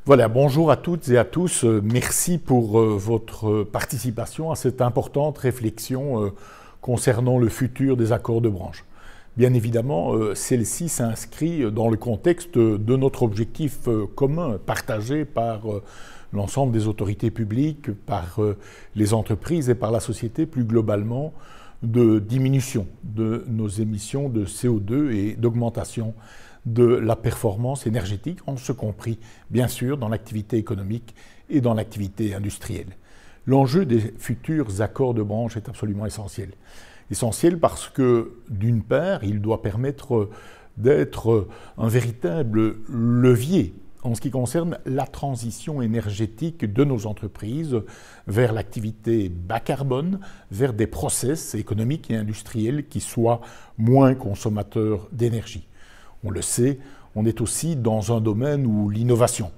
Voilà, bonjour à toutes et à tous. Merci pour votre participation à cette importante réflexion concernant le futur des accords de branche. Bien évidemment, celle-ci s'inscrit dans le contexte de notre objectif commun, partagé par l'ensemble des autorités publiques, par les entreprises et par la société plus globalement, de diminution de nos émissions de CO2 et d'augmentation de la performance énergétique, en ce compris, bien sûr, dans l'activité économique et dans l'activité industrielle. L'enjeu des futurs accords de branche est absolument essentiel. Essentiel parce que, d'une part, il doit permettre d'être un véritable levier en ce qui concerne la transition énergétique de nos entreprises vers l'activité bas carbone, vers des process économiques et industriels qui soient moins consommateurs d'énergie. On le sait, on est aussi dans un domaine où l'innovation,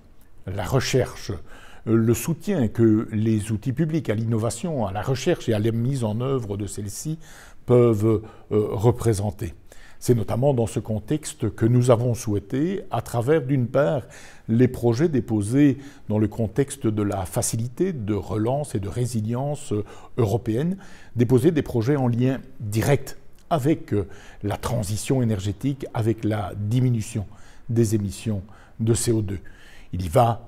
la recherche, le soutien que les outils publics à l'innovation, à la recherche et à la mise en œuvre de celle-ci peuvent représenter. C'est notamment dans ce contexte que nous avons souhaité, à travers d'une part les projets déposés dans le contexte de la facilité de relance et de résilience européenne, déposer des projets en lien direct avec la transition énergétique, avec la diminution des émissions de CO2. Il y va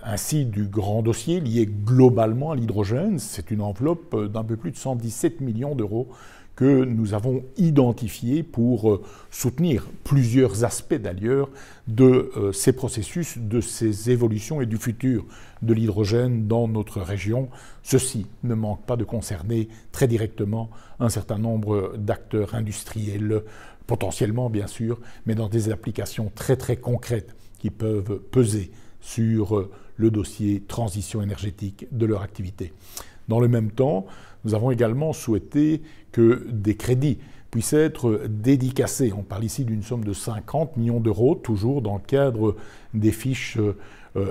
ainsi du grand dossier lié globalement à l'hydrogène. C'est une enveloppe d'un peu plus de 117 millions d'euros que nous avons identifié pour soutenir plusieurs aspects d'ailleurs de ces processus, de ces évolutions et du futur de l'hydrogène dans notre région. Ceci ne manque pas de concerner très directement un certain nombre d'acteurs industriels, potentiellement bien sûr, mais dans des applications très concrètes qui peuvent peser sur le dossier transition énergétique de leur activité. Dans le même temps, nous avons également souhaité que des crédits puissent être dédicacés. On parle ici d'une somme de 50 millions d'euros, toujours dans le cadre des fiches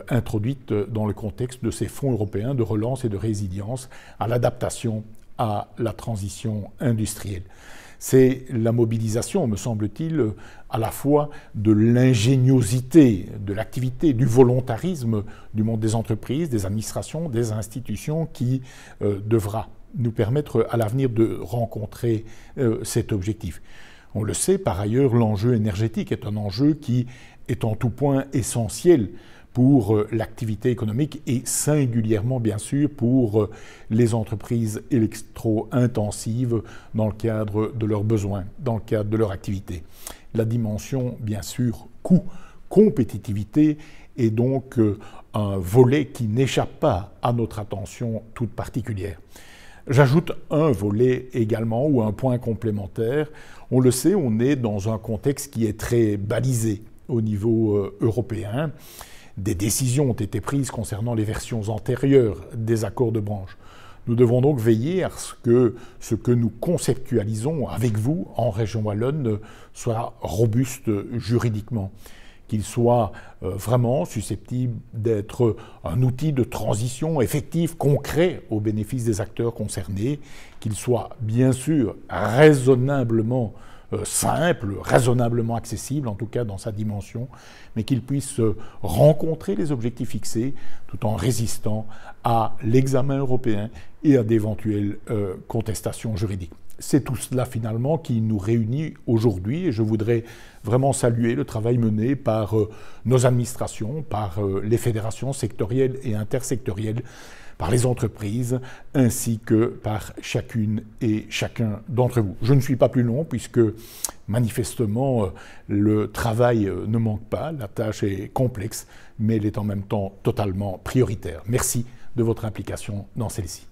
introduites dans le contexte de ces fonds européens de relance et de résilience à l'adaptation à la transition industrielle. C'est la mobilisation, me semble-t-il, à la fois de l'ingéniosité, de l'activité, du volontarisme du monde des entreprises, des administrations, des institutions qui devra nous permettre à l'avenir de rencontrer cet objectif. On le sait, par ailleurs, l'enjeu énergétique est un enjeu qui est en tout point essentiel pour l'activité économique et singulièrement, bien sûr, pour les entreprises électro-intensives dans le cadre de leurs besoins, dans le cadre de leur activité. La dimension, bien sûr, coût, compétitivité est donc un volet qui n'échappe pas à notre attention toute particulière. J'ajoute un volet également, ou un point complémentaire. On le sait, on est dans un contexte qui est très balisé au niveau européen. Des décisions ont été prises concernant les versions antérieures des accords de branche. Nous devons donc veiller à ce que nous conceptualisons avec vous en région wallonne soit robuste juridiquement, qu'il soit vraiment susceptible d'être un outil de transition effectif, concret au bénéfice des acteurs concernés, qu'il soit bien sûr raisonnablement simple, raisonnablement accessible, en tout cas dans sa dimension, mais qu'il puisse rencontrer les objectifs fixés tout en résistant à l'examen européen et à d'éventuelles contestations juridiques. C'est tout cela finalement qui nous réunit aujourd'hui et je voudrais vraiment saluer le travail mené par nos administrations, par les fédérations sectorielles et intersectorielles, par les entreprises, ainsi que par chacune et chacun d'entre vous. Je ne suis pas plus long puisque manifestement le travail ne manque pas, la tâche est complexe, mais elle est en même temps totalement prioritaire. Merci de votre implication dans celle-ci.